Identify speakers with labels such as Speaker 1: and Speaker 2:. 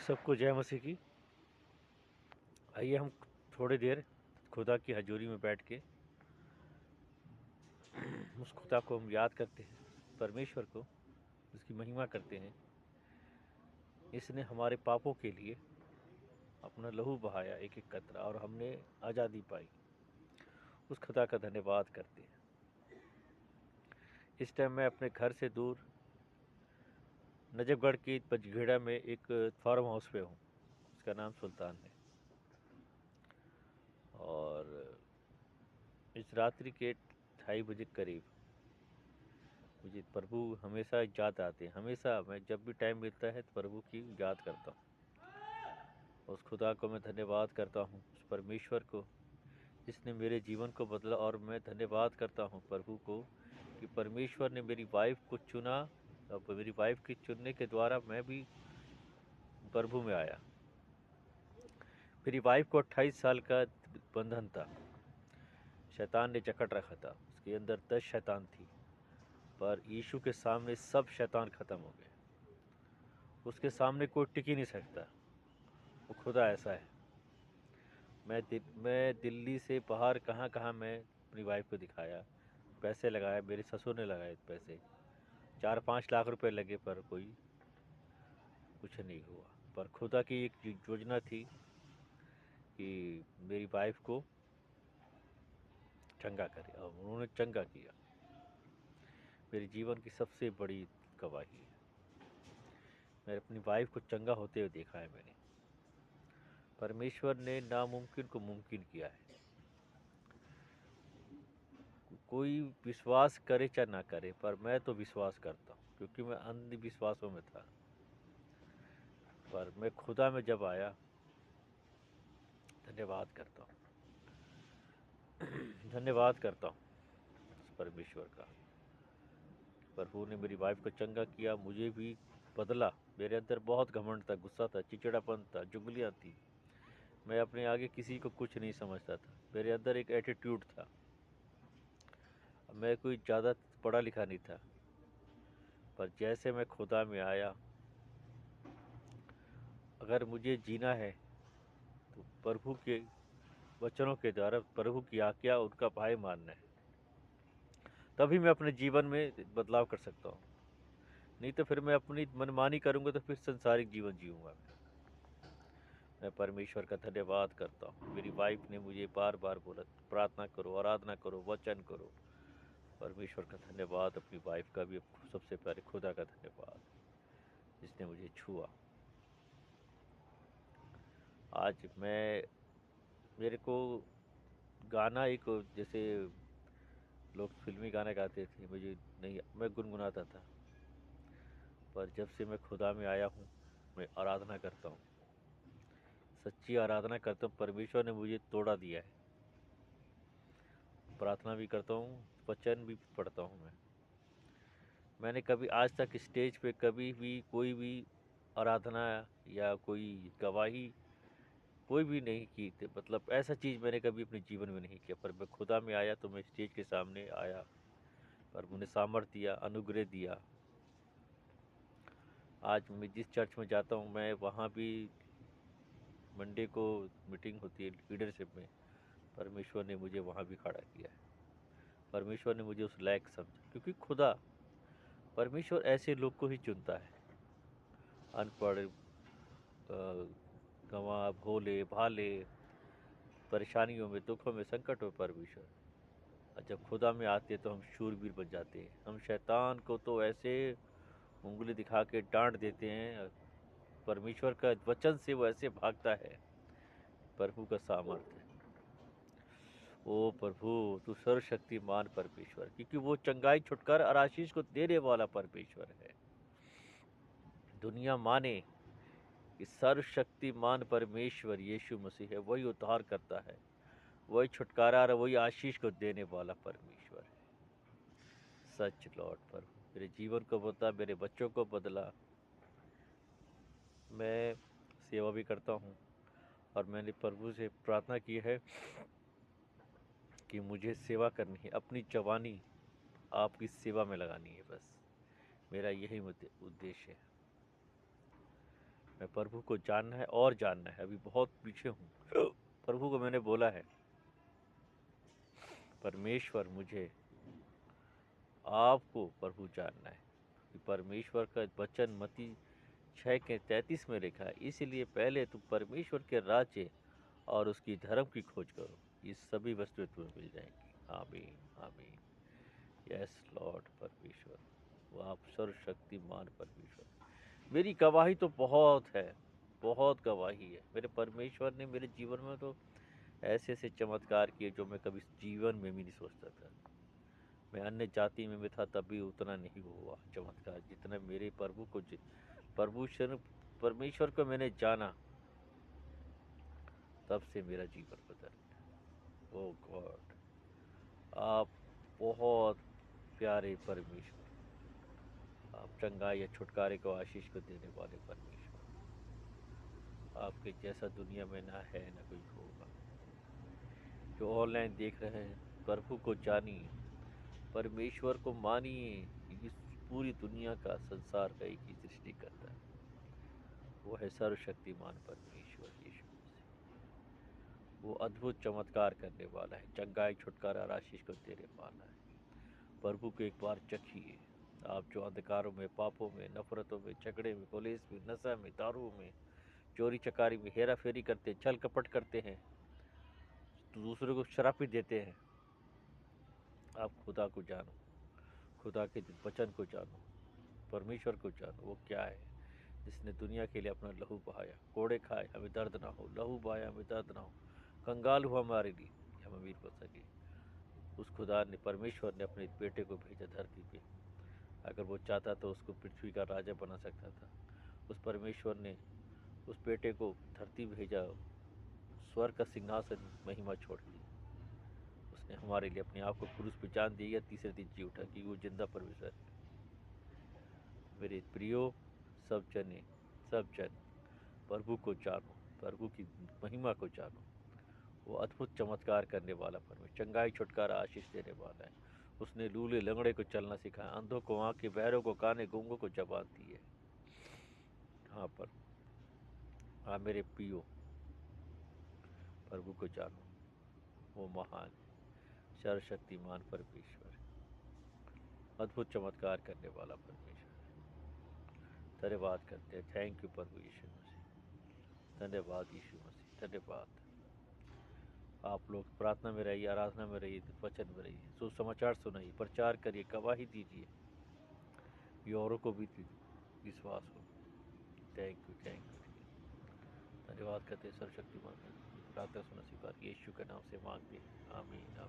Speaker 1: सबको जय मसीह की। आइए हम थोड़ी देर खुदा की हजूरी में बैठ के उस खुदा को हम याद करते हैं, परमेश्वर को, उसकी महिमा करते हैं। इसने हमारे पापों के लिए अपना लहू बहाया, एक एक कतरा, और हमने आज़ादी पाई। उस खुदा का धन्यवाद करते हैं। इस टाइम मैं अपने घर से दूर नजफगढ़ की पचघेड़ा में एक फार्म हाउस पे हूँ। उसका नाम सुल्तान है। और इस रात्रि के 2:30 बजे करीब मुझे प्रभु हमेशा याद आते हैं। हमेशा मैं जब भी टाइम मिलता है तो प्रभु की याद करता हूँ। उस खुदा को मैं धन्यवाद करता हूँ, उस परमेश्वर को जिसने मेरे जीवन को बदला। और मैं धन्यवाद करता हूँ प्रभु को कि परमेश्वर ने मेरी वाइफ को चुना, और मेरी वाइफ के चुनने के द्वारा मैं भी प्रभु में आया। मेरी वाइफ को 28 साल का बंधन था। शैतान ने जकड़ रखा था। उसके अंदर 10 शैतान थी, पर यीशु के सामने सब शैतान खत्म हो गए। उसके सामने कोई टिक ही नहीं सकता। वो खुदा ऐसा है। मैं दिल्ली से बाहर कहाँ कहाँ मैं अपनी वाइफ को दिखाया, पैसे लगाए, मेरे ससुर ने लगाए पैसे, 4-5 लाख रुपए लगे, पर कोई कुछ नहीं हुआ। पर खुदा की एक योजना थी कि मेरी वाइफ को चंगा करे, और उन्होंने चंगा किया। मेरे जीवन की सबसे बड़ी गवाही है। मैं अपनी वाइफ को चंगा होते हुए देखा है मैंने। परमेश्वर ने नामुमकिन को मुमकिन किया है। कोई विश्वास करे चाहे ना करे, पर मैं तो विश्वास करता हूँ, क्योंकि मैं अंधविश्वासों में था। पर मैं खुदा में जब आया, धन्यवाद करता हूँ। धन्यवाद करता हूँ उस परमेश्वर का। प्रभु ने मेरी वाइफ को चंगा किया, मुझे भी बदला। मेरे अंदर बहुत घमंड था, गुस्सा था, चिड़चिड़ापन था, चुगलियाँ थी। मैं अपने आगे किसी को कुछ नहीं समझता था। मेरे अंदर एक एटीट्यूड था। मैं कोई ज़्यादा पढ़ा लिखा नहीं था, पर जैसे मैं खुदा में आया, अगर मुझे जीना है तो प्रभु के वचनों के द्वारा, प्रभु की आज्ञा, उनका भाई मानना है, तभी मैं अपने जीवन में बदलाव कर सकता हूँ। नहीं तो फिर मैं अपनी मनमानी करूँगा तो फिर संसारिक जीवन जीऊँगा। मैं परमेश्वर का धन्यवाद करता हूँ। मेरी वाइफ ने मुझे बार बार बोला, प्रार्थना करो, आराधना करो, वचन करो। परमेश्वर का धन्यवाद, अपनी वाइफ का भी, सबसे पहले खुदा का धन्यवाद जिसने मुझे छुआ। आज मेरे को गाना, एक जैसे लोग फिल्मी गाने गाते थे, मुझे नहीं, मैं गुनगुनाता था। पर जब से मैं खुदा में आया हूँ, मैं आराधना करता हूँ, सच्ची आराधना करता हूँ। परमेश्वर ने मुझे तोड़ा दिया है। प्रार्थना भी करता हूँ, वचन भी पढ़ता हूँ। मैंने कभी आज तक स्टेज पे कभी भी कोई भी आराधना या कोई गवाही कोई भी नहीं की थी। मतलब ऐसा चीज़ मैंने कभी अपने जीवन में नहीं किया। पर मैं खुदा में आया तो मैं स्टेज के सामने आया, पर मुझे सामर्थ्य दिया, अनुग्रह दिया। आज मैं जिस चर्च में जाता हूँ, मैं वहाँ भी मंडे को मीटिंग होती है लीडरशिप में, परमेश्वर ने मुझे वहाँ भी खड़ा किया है। परमेश्वर ने मुझे उस लायक समझा, क्योंकि खुदा, परमेश्वर ऐसे लोग को ही चुनता है। अनपढ़, गंवार, भोले भाले, परेशानियों में, दुखों में, संकट में, परमेश्वर, और जब खुदा में आते हैं तो हम शूरवीर बन जाते हैं। हम शैतान को तो ऐसे उंगली दिखा के डांट देते हैं, परमेश्वर का वचन से वो ऐसे भागता है। प्रभु का सामर्थ्य, ओ प्रभु, तू सर्वशक्तिमान परमेश्वर, क्योंकि वो चंगाई, छुटकारा और आशीष को देने वाला परमेश्वर है। दुनिया माने कि सर्वशक्तिमान परमेश्वर यीशु मसीह है, वही उद्धार करता है, वही छुटकारा और वही आशीष को देने वाला परमेश्वर है। सच लॉर्ड, प्रभु मेरे जीवन को बदला, मेरे बच्चों को बदला। मैं सेवा भी करता हूँ, और मैंने प्रभु से प्रार्थना की है कि मुझे सेवा करनी है, अपनी जवानी आपकी सेवा में लगानी है। बस मेरा यही उद्देश्य है। मैं प्रभु को जानना है और जानना है, अभी बहुत पीछे हूँ। प्रभु को मैंने बोला है, परमेश्वर मुझे आपको प्रभु जानना है। कि परमेश्वर का वचन मत्ती 6:33 में लिखा है, इसलिए पहले तुम परमेश्वर के राज्य और उसकी धर्म की खोज करो, ये सभी वस्तुएं तुम्हें मिल जाएंगी। आमीन आमीन। यस लॉर्ड परमेश्वर, वो आप सर्वशक्तिमान परमेश्वर। मेरी गवाही तो बहुत है, बहुत गवाही है। मेरे परमेश्वर ने मेरे जीवन में तो ऐसे ऐसे चमत्कार किए जो मैं कभी जीवन में भी नहीं सोचता था। मैं अन्य जाति में भी था तब भी उतना नहीं हुआ चमत्कार जितना मेरे परमेश्वर को मैंने जाना, तब से मेरा जीवन बदल गया। ओ गॉड, आप बहुत प्यारे परमेश्वर, आप चंगाई या छुटकारे को आशीष को देने वाले परमेश्वर। आपके जैसा दुनिया में ना है ना कोई होगा। जो ऑनलाइन देख रहे हैं, प्रभु को जानिए, परमेश्वर को मानिए। इस पूरी दुनिया का संसार का एक ही सृष्टि करता है, वो है सर्वशक्तिमान परमेश्वर यीशु मसीह। वो अद्भुत चमत्कार करने वाला है, चंगाई छुटकारा और आशीष को देने वाला है। प्रभु को एक बार चखिए। आप जो अंधकारों में, पापों में, नफरतों में, झगड़े में, पुलिस में, नशा में, दारू में, चोरी चकारी में, हेरा फेरी करते हैं, छल कपट करते हैं, तो दूसरे को श्रापित देते हैं, आप खुदा को जानो, खुदा के वचन को जानो, परमेश्वर को जानो। वो क्या है? जिसने दुनिया के लिए अपना लहू बहाया, कोड़े खाए हमें दर्द ना हो, लहू बहाया हमें दर्द ना हो, कंगाल हुआ हमारे लिए हम अमीर बन सके। उस खुदा ने, परमेश्वर ने अपने बेटे को भेजा धरती पे। अगर वो चाहता तो उसको पृथ्वी का राजा बना सकता था। उस परमेश्वर ने उस बेटे को धरती भेजा, स्वर्ग का सिंहासन महिमा छोड़ दी। उसने हमारे लिए अपने आप को क्रूस पे जान दिया, तीसरे दिन जी उठा, कि वो जिंदा परमेश्वर है। मेरे प्रियो, सब जन प्रभु को जानो, प्रभु की महिमा को जानो। वो अद्भुत चमत्कार करने वाला परमेश्वर, चंगाई छुटकारा आशीष देने वाला है। उसने लूले लंगड़े को चलना सिखाया, अंधों को आंखें, बहरों को काने, गूंगों को जबान दी है। हाँ पर हाँ मेरे प्रियो, प्रभु को जानो, वो महान है, सर्वशक्तिमान परमेश्वर है, अद्भुत चमत्कार करने वाला परमेश्वर है। धन्यवाद करते हैं, थैंक यू प्रभु यीशु मसीह, धन्यवाद यीशु मसीह, धन्यवाद। आप लोग प्रार्थना में रहिए, आराधना में रहिए, वचन में रहिए, सुसमाचार सुनाइए, प्रचार करिए, गवाही दीजिए, ये औरों को भी विश्वास हो। थैंक यू धन्यवाद करते हैं सर्वशक्तिमान। प्रार्थना सुना स्वीकार यीशु के नाम से मांगते हैं, आमीन आमीन।